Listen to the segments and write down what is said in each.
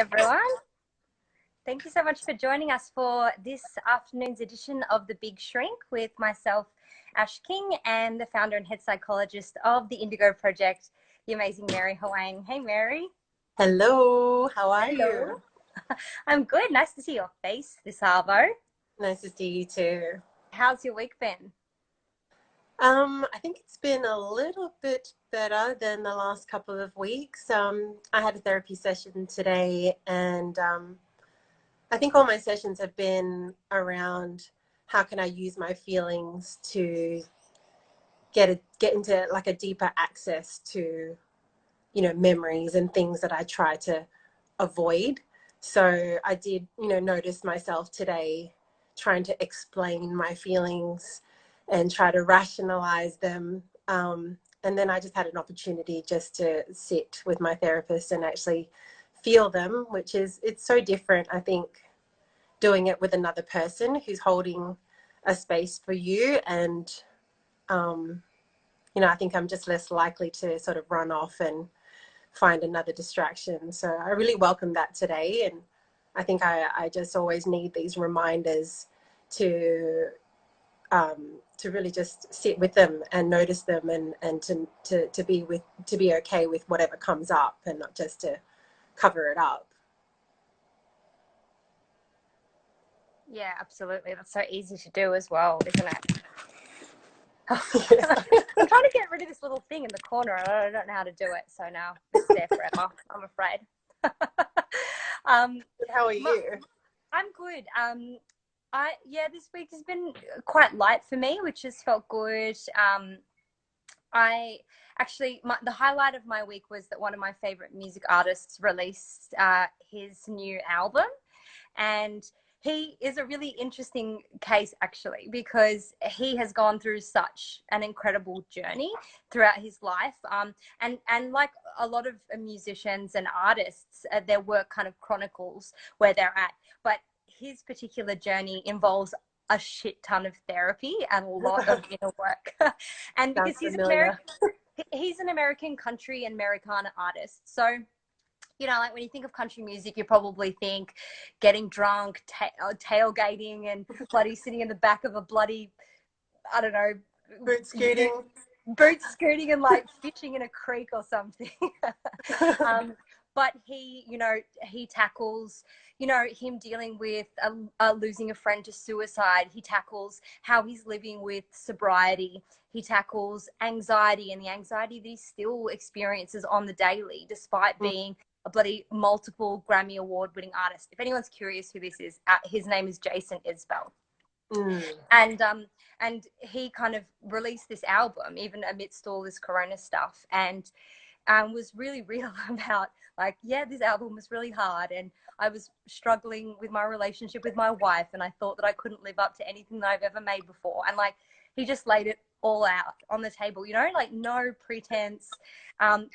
everyone. Thank you so much for joining us for this afternoon's edition of The Big Shrink with myself, Ash King, and the founder and head psychologist of the Indigo Project, the amazing Mary Hoang. Hey, Mary. Hello, how are Hello. you? I'm good. Nice to see your face this Arvo. Nice to see you too. How's your week been? I think it's been a little bit better than the last couple of weeks. I had a therapy session today, and I think all my sessions have been around how can I use my feelings to get into like a deeper access to, memories and things that I try to avoid. So I did, notice myself today trying to explain my feelings and try to rationalize them. And then I just had an opportunity just to sit with my therapist and actually feel them, it's so different, I think, doing it with another person who's holding a space for you. And, I think I'm just less likely to sort of run off and find another distraction. So I really welcome that today. And I think I just always need these reminders to really just sit with them and notice them, and to be okay with whatever comes up, and not just to cover it up. Yeah, absolutely. That's so easy to do as well, isn't it? I'm trying to get rid of this little thing in the corner. I don't know how to do it, so now it's there forever, I'm afraid. How are you? I'm good. This week has been quite light for me, which has felt good. The highlight of my week was that one of my favorite music artists released his new album, and he is a really interesting case, actually, because he has gone through such an incredible journey throughout his life. And like a lot of musicians and artists, their work kind of chronicles where they're at. But his particular journey involves a shit ton of therapy and a lot of inner work. And because he's an American country and Americana artist. So, like when you think of country music, you probably think getting drunk, tailgating, and bloody sitting in the back of a bloody, I don't know, boot scooting and like fishing in a creek or something. But he tackles, him dealing with losing a friend to suicide. He tackles how he's living with sobriety. He tackles anxiety and the anxiety that he still experiences on the daily, despite being a bloody multiple Grammy Award winning artist. If anyone's curious who this is, his name is Jason Isbell. And he kind of released this album even amidst all this corona stuff, and was really real about this album was really hard, and I was struggling with my relationship with my wife, and I thought that I couldn't live up to anything that I've ever made before. And he just laid it all out on the table, no pretense,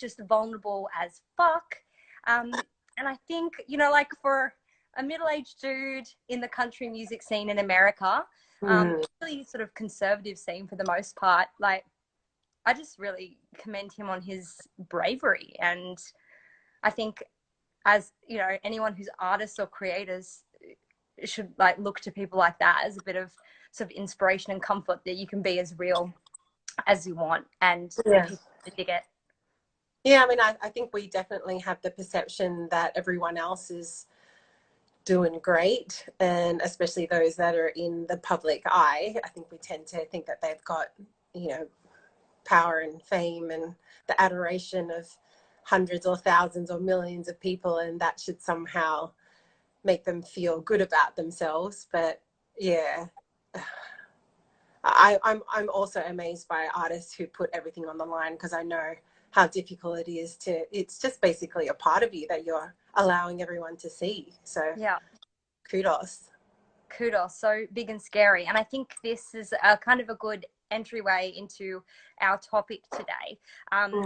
just vulnerable as fuck. And I think, for a middle-aged dude in the country music scene in America, really sort of conservative scene for the most part, I just really commend him on his bravery. And I think, as anyone who's artists or creators should look to people like that as a bit of sort of inspiration and comfort, that you can be as real as you want, and people dig it. Yeah, I mean, I think we definitely have the perception that everyone else is doing great, and especially those that are in the public eye. I think we tend to think that they've got, power and fame and the adoration of hundreds or thousands or millions of people, and that should somehow make them feel good about themselves. But yeah, I'm also amazed by artists who put everything on the line, because I know how difficult it is it's just basically a part of you that you're allowing everyone to see. So yeah, kudos. So big and scary. And I think this is a kind of a good entryway into our topic today.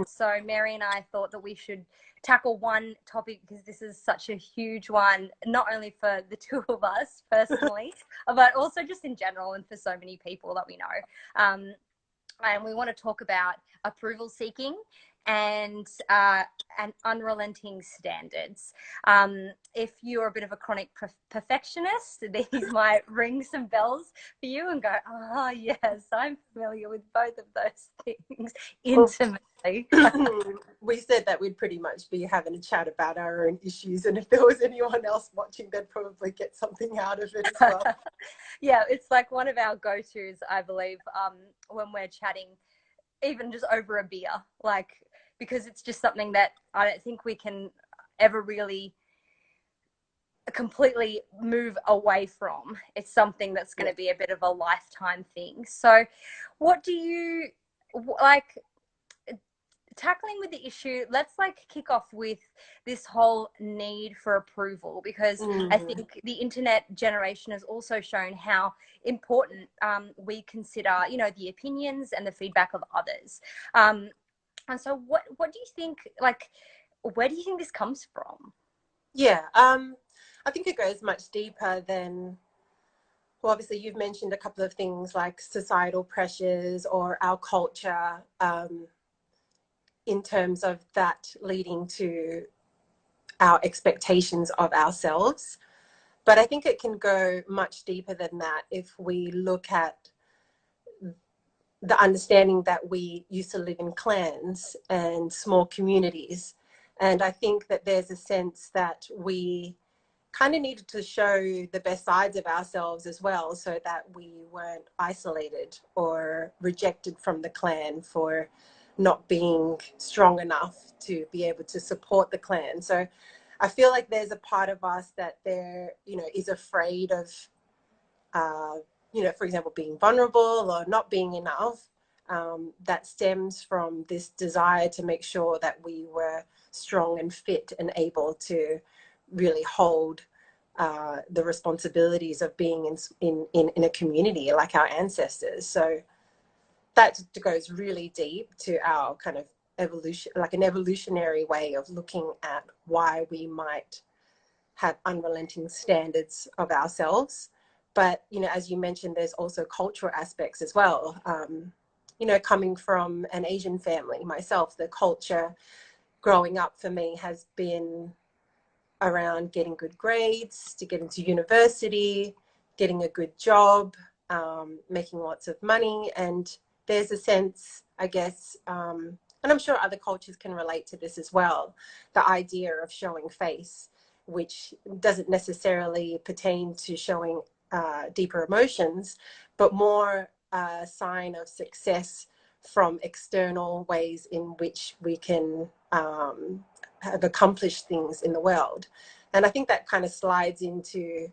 So Mary and I thought that we should tackle one topic, because this is such a huge one, not only for the two of us personally, but also just in general, and for so many people that we know. And we want to talk about approval seeking and unrelenting standards. If you're a bit of a chronic perfectionist, these might ring some bells for you and go, oh, yes, I'm familiar with both of those things Well, intimately. we said that we'd pretty much be having a chat about our own issues, and if there was anyone else watching, they'd probably get something out of it as well. Yeah, it's like one of our go-tos, I believe, when we're chatting, even just over a beer, like, because it's just something that I don't think we can ever really completely move away from. It's something that's going to be a bit of a lifetime thing. So what do you like tackling with the issue? Let's like kick off with this whole need for approval, because I think the internet generation has also shown how important we consider, you know, the opinions and the feedback of others. And so what do you think, like, where do you think this comes from? Yeah, I think it goes much deeper than, well, obviously you've mentioned a couple of things like societal pressures or our culture, in terms of that leading to our expectations of ourselves. But I think it can go much deeper than that if we look at the understanding that we used to live in clans and small communities. And I think that there's a sense that we kind of needed to show the best sides of ourselves as well, so that we weren't isolated or rejected from the clan for not being strong enough to be able to support the clan. So I feel like there's a part of us that there, you know, is afraid of, you know, for example, being vulnerable or not being enough. That stems from this desire to make sure that we were strong and fit and able to really hold the responsibilities of being in a community like our ancestors. So that goes really deep to our kind of evolution, like an evolutionary way of looking at why we might have unrelenting standards of ourselves. But, you know, as you mentioned, there's also cultural aspects as well. You know, coming from an Asian family myself, the culture growing up for me has been around getting good grades, to get into university, getting a good job, making lots of money. And there's a sense, I guess, and I'm sure other cultures can relate to this as well, the idea of showing face, which doesn't necessarily pertain to showing deeper emotions, but more a sign of success from external ways in which we can have accomplished things in the world. And I think that kind of slides into,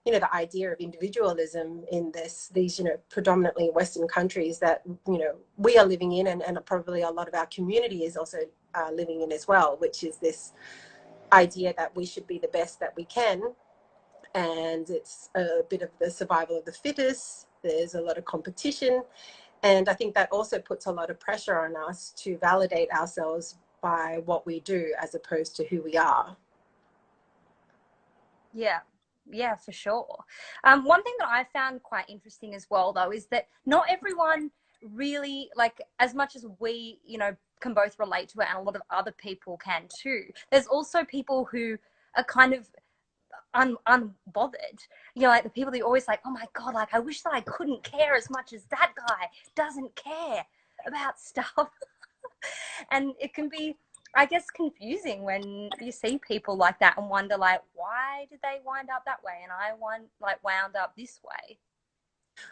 you know, the idea of individualism in these, you know, predominantly Western countries that, you know, we are living in, and probably a lot of our community is also living in as well, which is this idea that we should be the best that we can. And it's a bit of the survival of the fittest. There's a lot of competition. And I think that also puts a lot of pressure on us to validate ourselves by what we do as opposed to who we are. Yeah, yeah, for sure. One thing that I found quite interesting as well, though, is that not everyone really, like, as much as we, you know, can both relate to it, and a lot of other people can too. There's also people who are kind of unbothered. You know, like the people that are always like, oh my God, like I wish that I couldn't care as much as that guy doesn't care about stuff. And it can be, I guess, confusing when you see people like that and wonder, like, why did they wind up that way and I wound up this way?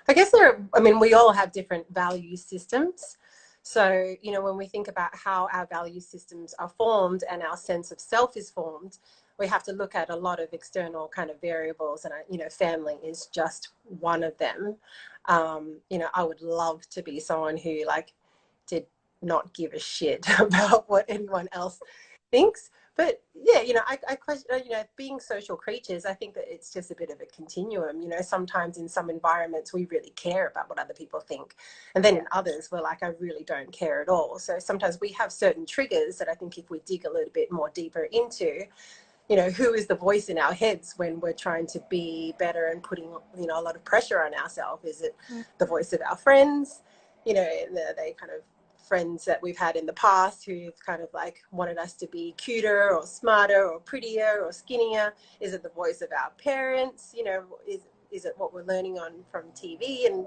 I guess I mean, we all have different value systems. So, you know, when we think about how our value systems are formed and our sense of self is formed, we have to look at a lot of external kind of variables. And, you know, family is just one of them. You know, I would love to be someone who, like, did not give a shit about what anyone else thinks. But yeah, you know, I question, you know, being social creatures, I think that it's just a bit of a continuum. You know, sometimes in some environments we really care about what other people think, and then in others we're like, I really don't care at all. So sometimes we have certain triggers that I think if we dig a little bit more deeper into, you know, who is the voice in our heads when we're trying to be better and putting, you know, a lot of pressure on ourselves? Is it the voice of our friends? You know, they kind of friends that we've had in the past who've kind of like wanted us to be cuter or smarter or prettier or skinnier? Is it the voice of our parents? Is it what we're learning on from TV and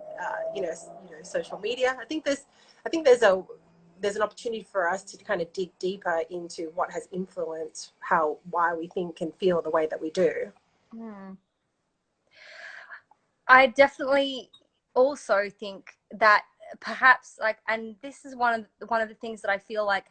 social media? I think there's an opportunity for us to kind of dig deeper into what has influenced why we think and feel the way that we do. Hmm. I definitely also think that perhaps, like, and this is one of the things that I feel like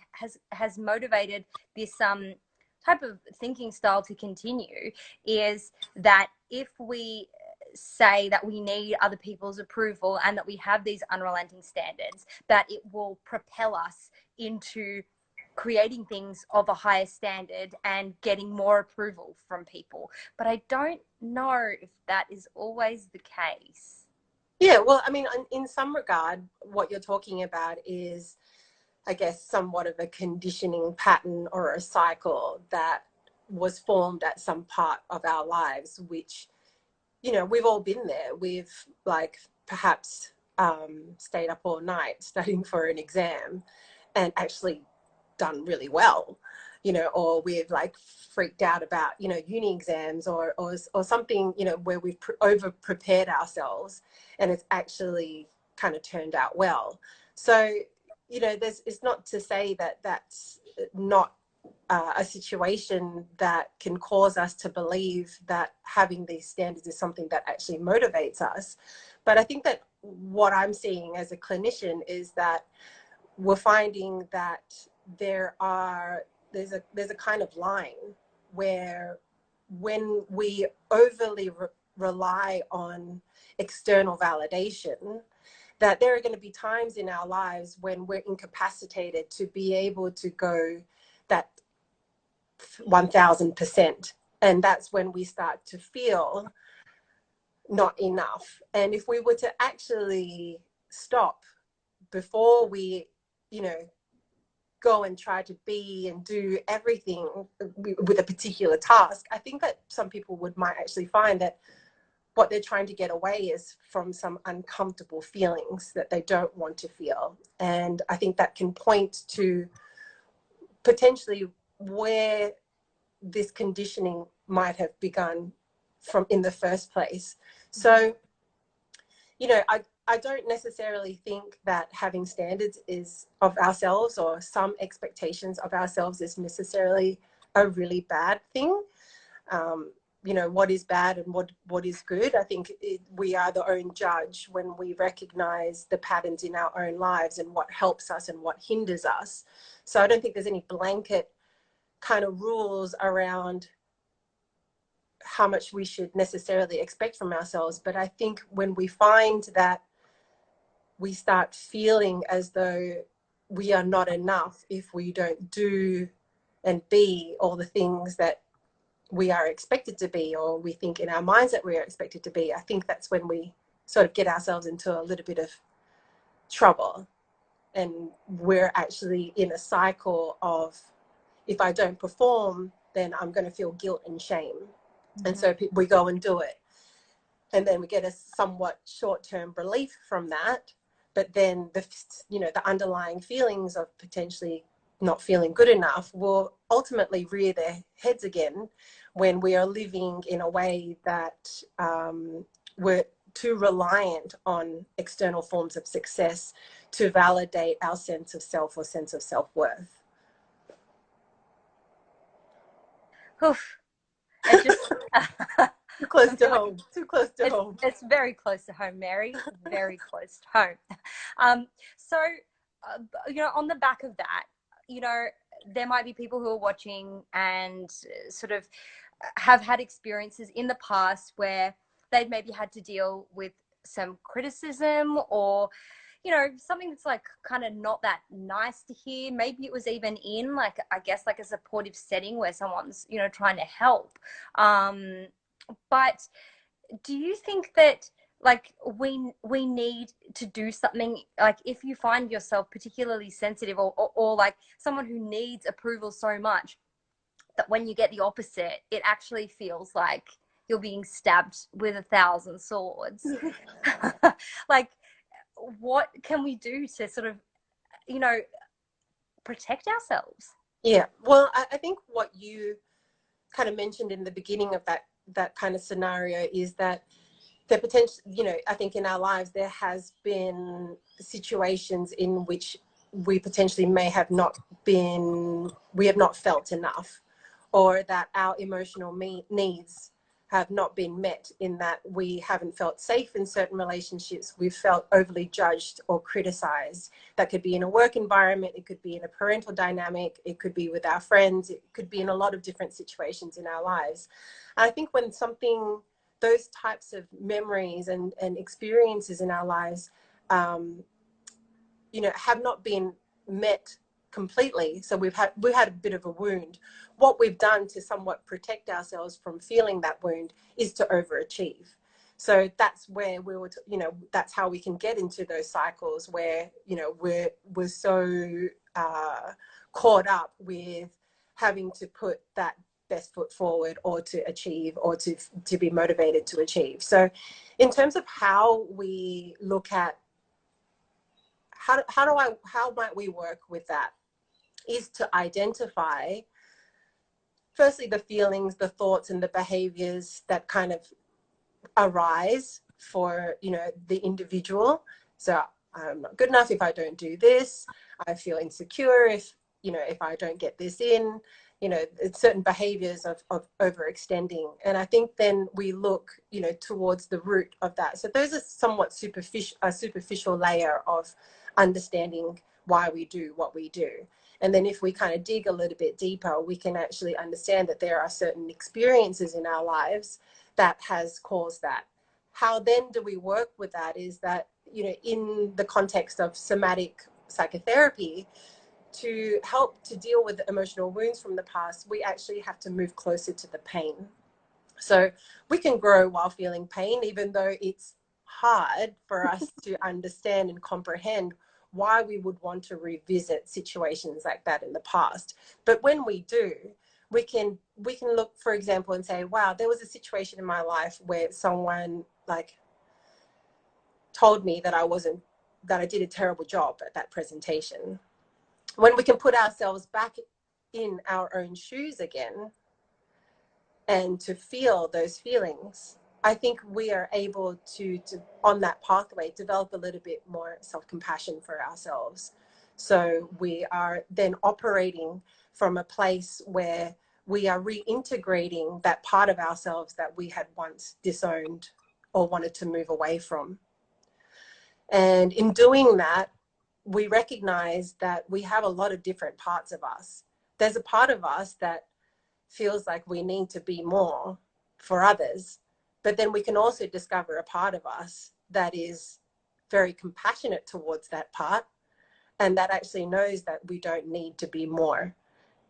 has motivated this type of thinking style to continue, is that if we say that we need other people's approval and that we have these unrelenting standards, that it will propel us into creating things of a higher standard and getting more approval from people. But I don't know if that is always the case. Yeah, well, I mean, in some regard, what you're talking about is, I guess, somewhat of a conditioning pattern or a cycle that was formed at some part of our lives, which, we've all been there. We've, like, perhaps stayed up all night studying for an exam and actually done really well, or we've like freaked out about, uni exams or something, where we've over prepared ourselves and it's actually kind of turned out well. So, it's not to say that that's not a situation that can cause us to believe that having these standards is something that actually motivates us. But I think that what I'm seeing as a clinician is that we're finding that there's a kind of line where when we overly rely on external validation, that there are going to be times in our lives when we're incapacitated to be able to go that 1000%. And that's when we start to feel not enough. And if we were to actually stop before we, go and try to be and do everything with a particular task, I think that some people might actually find that what they're trying to get away is from some uncomfortable feelings that they don't want to feel. And I think that can point to potentially where this conditioning might have begun from in the first place. So, I don't necessarily think that having standards is of ourselves or some expectations of ourselves is necessarily a really bad thing. What is bad and what is good. I think we are the own judge when we recognize the patterns in our own lives and what helps us and what hinders us. So I don't think there's any blanket kind of rules around how much we should necessarily expect from ourselves. But I think when we find that we start feeling as though we are not enough if we don't do and be all the things that we are expected to be, or we think in our minds that we are expected to be, I think that's when we sort of get ourselves into a little bit of trouble. And we're actually in a cycle of, if I don't perform, then I'm going to feel guilt and shame. Mm-hmm. And so we go and do it. And then we get a somewhat short-term relief from that. But then the underlying feelings of potentially not feeling good enough will ultimately rear their heads again when we are living in a way that we're too reliant on external forms of success to validate our sense of self or sense of self-worth. Oof. It just too close to home. Too close to home. It's very close to home, Mary. Very close to home. So, on the back of that, there might be people who are watching and sort of have had experiences in the past where they've maybe had to deal with some criticism or something that's like kind of not that nice to hear. Maybe it was even in like, I guess, like a supportive setting where someone's trying to help, but do you think that like we need to do something, like if you find yourself particularly sensitive or like someone who needs approval so much that when you get the opposite it actually feels like you're being stabbed with 1,000 swords? Like, what can we do to sort of you know, protect ourselves. Yeah. Well, I think what you kind of mentioned in the beginning of that kind of scenario is that the potential, you know, I think in our lives there has been situations in which we potentially may have not been, we have not felt enough, or that our emotional needs have not been met, in that we haven't felt safe in certain relationships. We've felt overly judged or criticized. That could be in a work environment, it could be in a parental dynamic, it could be with our friends, it could be in a lot of different situations in our lives. And I think when something, those types of memories and experiences in our lives, you know, have not been met completely, so we've had a bit of a wound. What we've done to somewhat protect ourselves from feeling that wound is to overachieve. So that's where we were, you know, that's how we can get into those cycles where, you know, we're so caught up with having to put that best foot forward, or to achieve, or to be motivated to achieve. So in terms of how we look at how might we work with that, is to identify firstly the feelings, the thoughts, and the behaviors that kind of arise for, you know, the individual. So I'm not good enough if I don't do this. I feel insecure if, you know, if I don't get this in, you know, it's certain behaviors of overextending. And I think then we look, you know, towards the root of that. So those are somewhat a superficial layer of understanding why we do what we do. And then if we kind of dig a little bit deeper, we can actually understand that there are certain experiences in our lives that has caused that. How then do we work with that is that, you know, in the context of somatic psychotherapy, to help to deal with emotional wounds from the past, we actually have to move closer to the pain. So we can grow while feeling pain, even though it's hard for us to understand and comprehend why we would want to revisit situations like that in the past. But when we do, we can look, for example, and say, wow, there was a situation in my life where someone like told me that I did a terrible job at that presentation. When we can put ourselves back in our own shoes again and to feel those feelings, I think we are able to on that pathway, develop a little bit more self-compassion for ourselves. So we are then operating from a place where we are reintegrating that part of ourselves that we had once disowned or wanted to move away from. And in doing that, we recognize that we have a lot of different parts of us. There's a part of us that feels like we need to be more for others, but then we can also discover a part of us that is very compassionate towards that part, and that actually knows that we don't need to be more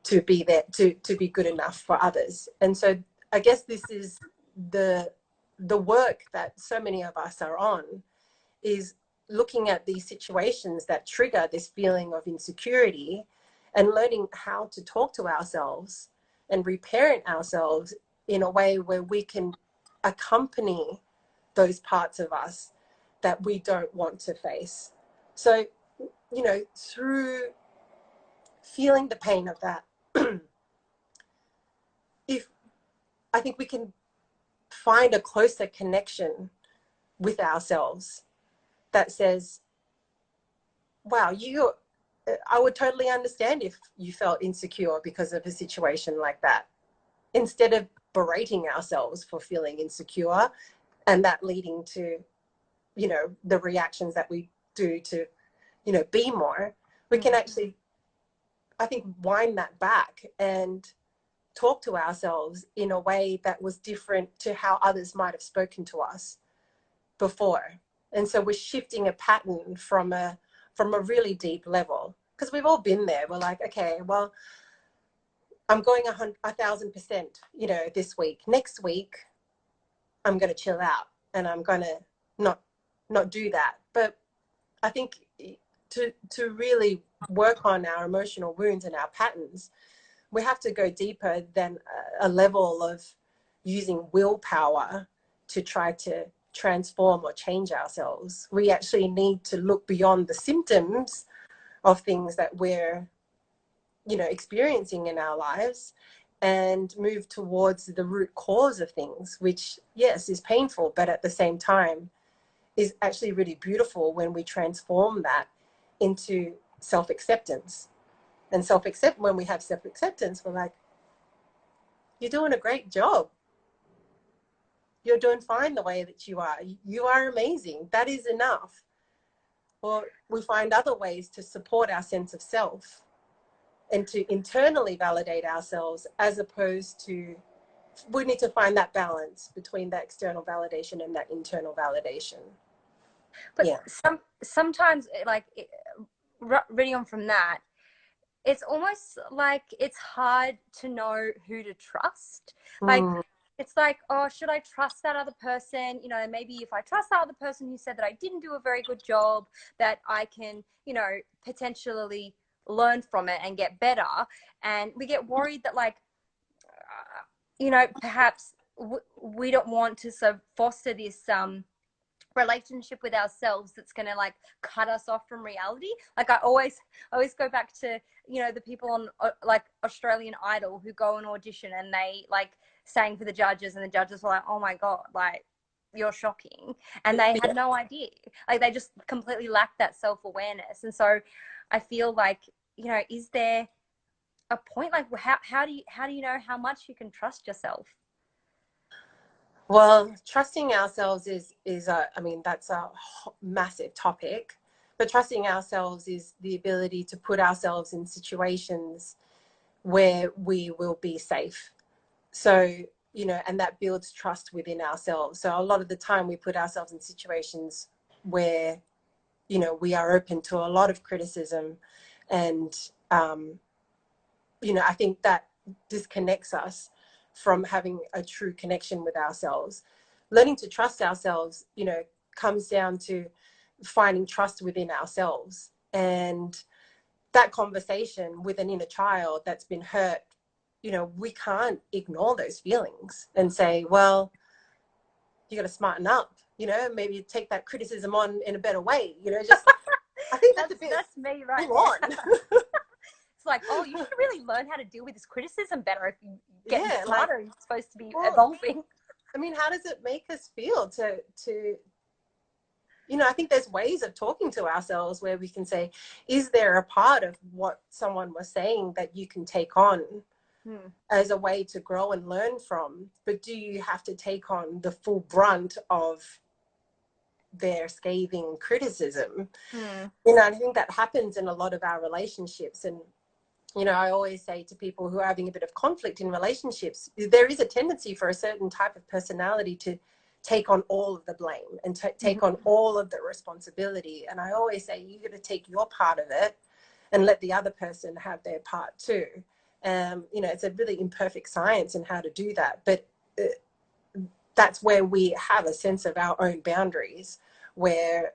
to be there, to be good enough for others. And so I guess this is the work that so many of us are on, is looking at these situations that trigger this feeling of insecurity and learning how to talk to ourselves and reparent ourselves in a way where we can accompany those parts of us that we don't want to face. So, you know, through feeling the pain of that, if I think we can find a closer connection with ourselves that says, wow, I would totally understand if you felt insecure because of a situation like that, instead of berating ourselves for feeling insecure and that leading to, you know, the reactions that we do to, you know, be more. We can actually, I think, wind that back and talk to ourselves in a way that was different to how others might have spoken to us before. And so we're shifting a pattern from a really deep level, because we've all been there. We're like, okay, well, I'm going 1,000%, you know, this week. Next week, I'm going to chill out and I'm going to not do that. But I think to really work on our emotional wounds and our patterns, we have to go deeper than a level of using willpower to try to transform or change ourselves. We actually need to look beyond the symptoms of things that we're, experiencing in our lives, and move towards the root cause of things, which, yes, is painful, but at the same time is actually really beautiful when we transform that into self-acceptance. And when we have self-acceptance, we're like, you're doing a great job. You're doing fine the way that you are. You are amazing. That is enough. Or we find other ways to support our sense of self and to internally validate ourselves, as opposed to, we need to find that balance between that external validation and that internal validation. But Yeah. sometimes, like, reading on from that, it's almost like it's hard to know who to trust. Like, Mm. it's like, oh, should I trust that other person? Maybe if I trust that other person who said that I didn't do a very good job, that I can, potentially learn from it and get better. And we get worried that, like, perhaps we don't want to sort of foster this relationship with ourselves that's going to, like, cut us off from reality. Like, I always go back to, the people on, like, Australian Idol, who go and audition and they, like, sang for the judges, and the judges were like, oh my god, like, you're shocking, and they had no idea. Like, they just completely lacked that self-awareness. And so I feel like, is there a point, like, how do you know how much you can trust yourself? Well, trusting ourselves is I mean, that's a massive topic, but trusting ourselves is the ability to put ourselves in situations where we will be safe. So, and that builds trust within ourselves. So a lot of the time we put ourselves in situations where, we are open to a lot of criticism, and, I think that disconnects us from having a true connection with ourselves. Learning to trust ourselves, comes down to finding trust within ourselves. And that conversation with an inner child that's been hurt, we can't ignore those feelings and say, well, you got to smarten up, maybe take that criticism on in a better way, just, I think that's a bit That's me right full there. on. It's like, oh, you should really learn how to deal with this criticism better if you getting Yeah, like, smarter. You're supposed to be well, evolving. I mean, how does it make us feel to I think there's ways of talking to ourselves where we can say, is there a part of what someone was saying that you can take on as a way to grow and learn from? But do you have to take on the full brunt of their scathing criticism? I think that happens in a lot of our relationships. And I always say to people who are having a bit of conflict in relationships, there is a tendency for a certain type of personality to take on all of the blame and take on all of the responsibility. And I always say, you got to take your part of it and let the other person have their part too. It's a really imperfect science in how to do that. But that's where we have a sense of our own boundaries, where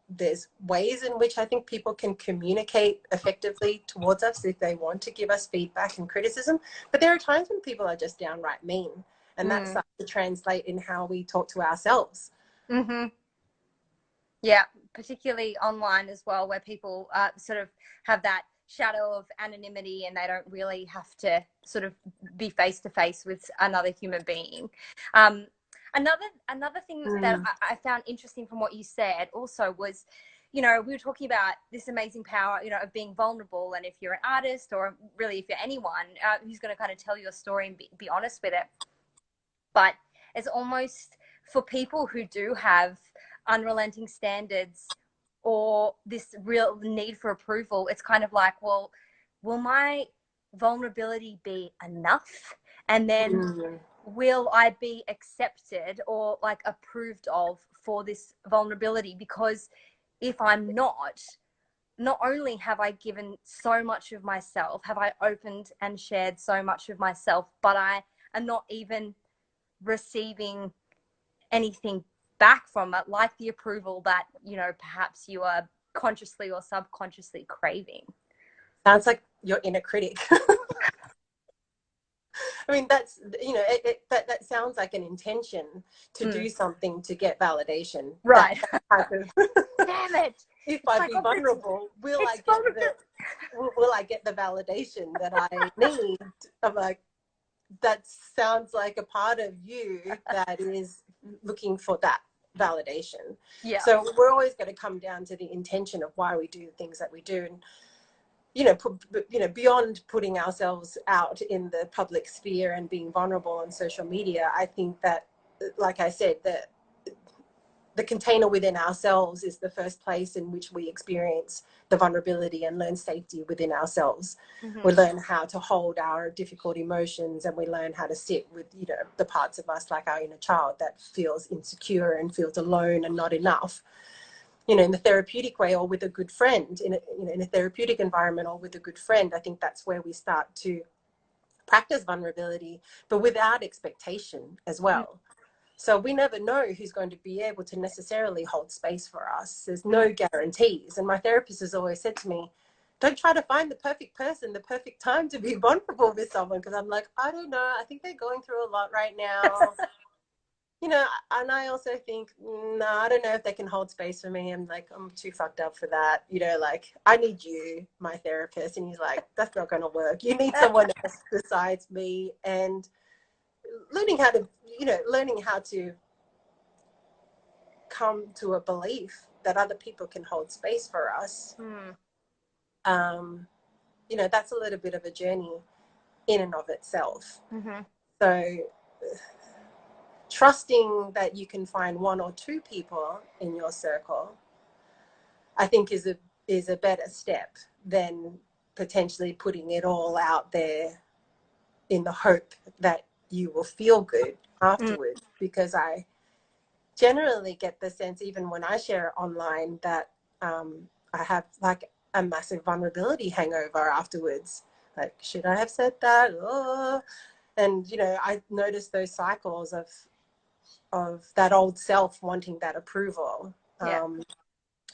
there's ways in which I think people can communicate effectively towards us if they want to give us feedback and criticism. But there are times when people are just downright mean, and that starts to translate in how we talk to ourselves. Yeah, particularly online as well, where people sort of have that shadow of anonymity, and they don't really have to sort of be face to face with another human being. Another thing that I found interesting from what you said also was, we were talking about this amazing power, of being vulnerable. And if you're an artist, or really if you're anyone who's going to kind of tell your story and be honest with it. But it's almost, for people who do have unrelenting standards or this real need for approval, it's kind of like, well, will my vulnerability be enough? And then will I be accepted or, like, approved of for this vulnerability? Because if I'm not only have I given so much of myself, have I opened and shared so much of myself, but I am not even receiving anything back from it, like the approval that, perhaps you are consciously or subconsciously craving. Sounds like your inner critic. I mean, that's, that sounds like an intention to do something to get validation. Right. That type of, Damn it. if It's I like, be oh, vulnerable, it's vulnerable. will I get the validation that I need? I'm like, that sounds like a part of you that is looking for that validation. Yeah. So we're always going to come down to the intention of why we do the things that we do. And beyond putting ourselves out in the public sphere and being vulnerable on social media, I think that, like I said, that the container within ourselves is the first place in which we experience the vulnerability and learn safety within ourselves. We learn how to hold our difficult emotions, and we learn how to sit with, the parts of us like our inner child that feels insecure and feels alone and not enough. In the therapeutic way, or with a good friend, in a therapeutic environment, or with a good friend, I think that's where we start to practice vulnerability, but without expectation as well. So we never know who's going to be able to necessarily hold space for us. There's no guarantees. And my therapist has always said to me, don't try to find the perfect person, the perfect time to be vulnerable with someone. Because I'm like, I don't know. I think they're going through a lot right now. And I also think, no, I don't know if they can hold space for me. I'm like, I'm too fucked up for that. Like, I need you, my therapist. And he's like, that's not going to work. You need someone else besides me. And learning how to come to a belief that other people can hold space for us. That's a little bit of a journey in and of itself. So trusting that you can find one or two people in your circle, I think is a better step than potentially putting it all out there in the hope that you will feel good afterwards. Because I generally get the sense, even when I share online, that I have like a massive vulnerability hangover afterwards. Like, should I have said that? Oh. And I notice those cycles of that old self wanting that approval.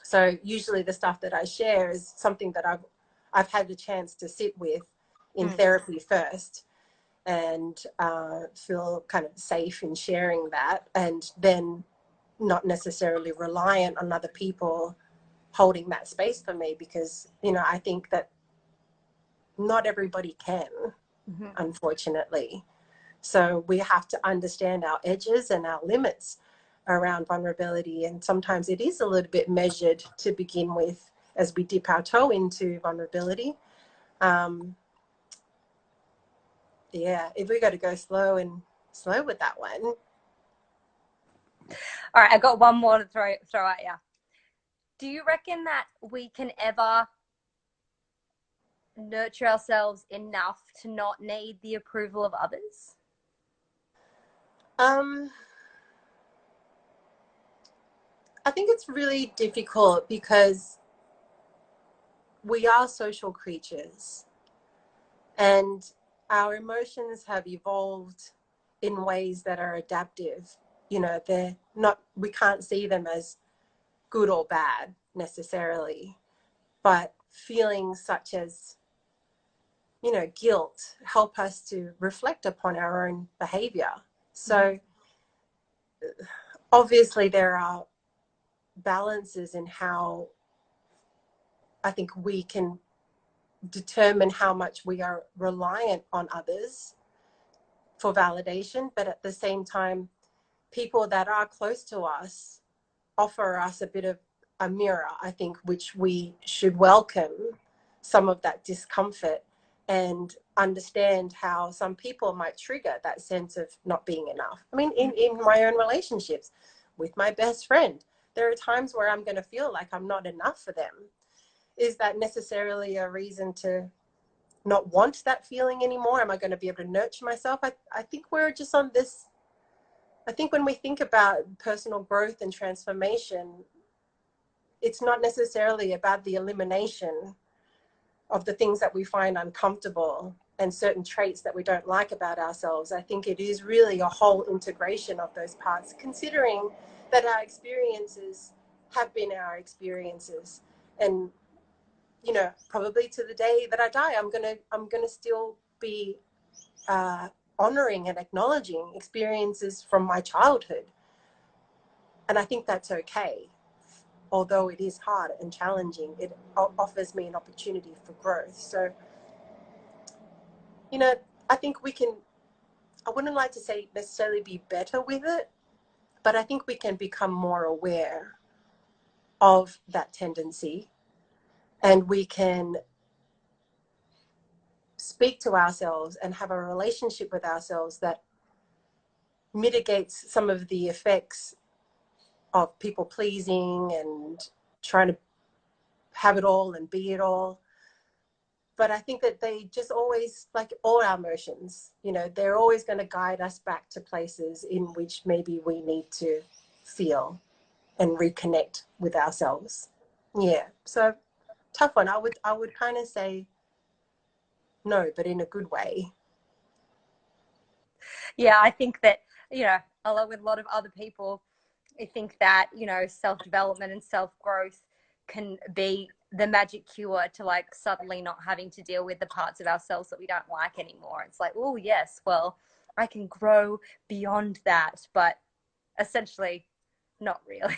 So usually the stuff that I share is something that I've had the chance to sit with in therapy first, and feel kind of safe in sharing that, and then not necessarily reliant on other people holding that space for me, because I think that not everybody can, unfortunately. So we have to understand our edges and our limits around vulnerability, and sometimes it is a little bit measured to begin with as we dip our toe into vulnerability. If we got to go slow with that one. All right, I got one more to throw at you. Do you reckon that we can ever nurture ourselves enough to not need the approval of others? I think it's really difficult because we are social creatures, and our emotions have evolved in ways that are adaptive. They're not, we can't see them as good or bad necessarily, but feelings such as, guilt help us to reflect upon our own behavior. So obviously there are balances in how I think we can determine how much we are reliant on others for validation, but at the same time, people that are close to us offer us a bit of a mirror, I think, which we should welcome some of that discomfort and understand how some people might trigger that sense of not being enough. I mean, in my own relationships with my best friend, there are times where I'm going to feel like I'm not enough for them. Is that necessarily a reason to not want that feeling anymore? Am I going to be able to nurture myself? I think we're just on this. I think when we think about personal growth and transformation, it's not necessarily about the elimination of the things that we find uncomfortable and certain traits that we don't like about ourselves. I think it is really a whole integration of those parts, considering that our experiences have been our experiences. And probably to the day that I die, I'm gonna still be honoring and acknowledging experiences from my childhood. And I think that's okay. Although it is hard and challenging, it offers me an opportunity for growth. So, I think we can, I wouldn't like to say necessarily be better with it, but I think we can become more aware of that tendency, and we can speak to ourselves and have a relationship with ourselves that mitigates some of the effects of people pleasing and trying to have it all and be it all. But I think that they just always, like all our emotions, they're always going to guide us back to places in which maybe we need to feel and reconnect with ourselves. Yeah. So tough one. I would kind of say no, but in a good way. Yeah, I think that, along with a lot of other people, I think that, self-development and self-growth can be the magic cure to like suddenly not having to deal with the parts of ourselves that we don't like anymore. It's like, oh yes, well, I can grow beyond that, but essentially not really.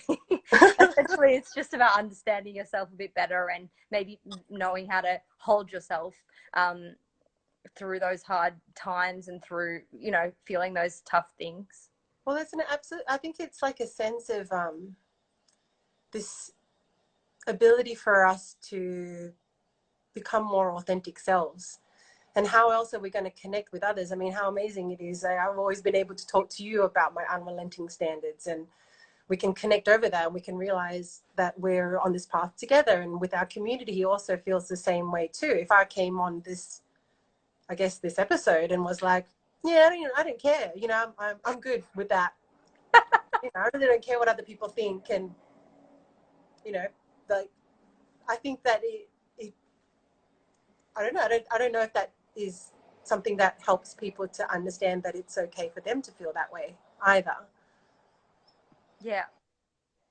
Essentially it's just about understanding yourself a bit better and maybe knowing how to hold yourself through those hard times and through, feeling those tough things. Well, that's an absolute, I think it's like a sense of this ability for us to become more authentic selves. And how else are we going to connect with others? I mean, how amazing it is. I've always been able to talk to you about my unrelenting standards, and we can connect over that, and we can realize that we're on this path together. And with our community, he also feels the same way too. If I came on this, I guess, this episode and was like, yeah, I don't care. I'm good with that. I really don't care what other people think. And, like, I think that I don't know. I don't know if that is something that helps people to understand that it's okay for them to feel that way either. Yeah,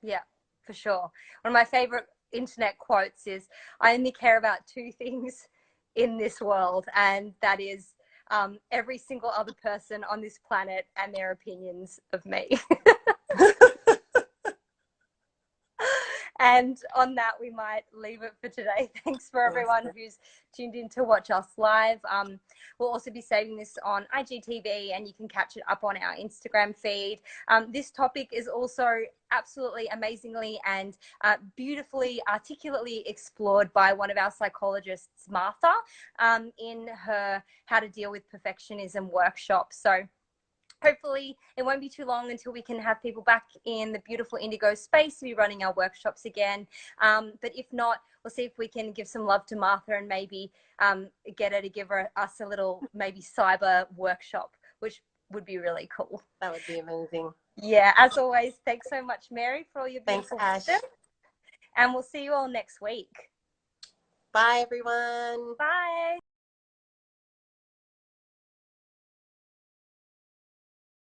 yeah, for sure. One of my favorite internet quotes is, I only care about two things in this world, and that is every single other person on this planet and their opinions of me. And on that, we might leave it for today. Thanks for everyone who's tuned in to watch us live. We'll also be saving this on IGTV, and you can catch it up on our Instagram feed. This topic is also absolutely amazingly and beautifully, articulately explored by one of our psychologists, Martha, in her How to Deal with Perfectionism workshop. So hopefully it won't be too long until we can have people back in the beautiful Indigo space to be running our workshops again. But if not, we'll see if we can give some love to Martha and maybe get her to give us a little maybe cyber workshop, which would be really cool. That would be amazing. Yeah, as always, thanks so much, Mary, for all your beautiful wisdom. And we'll see you all next week. Bye, everyone. Bye.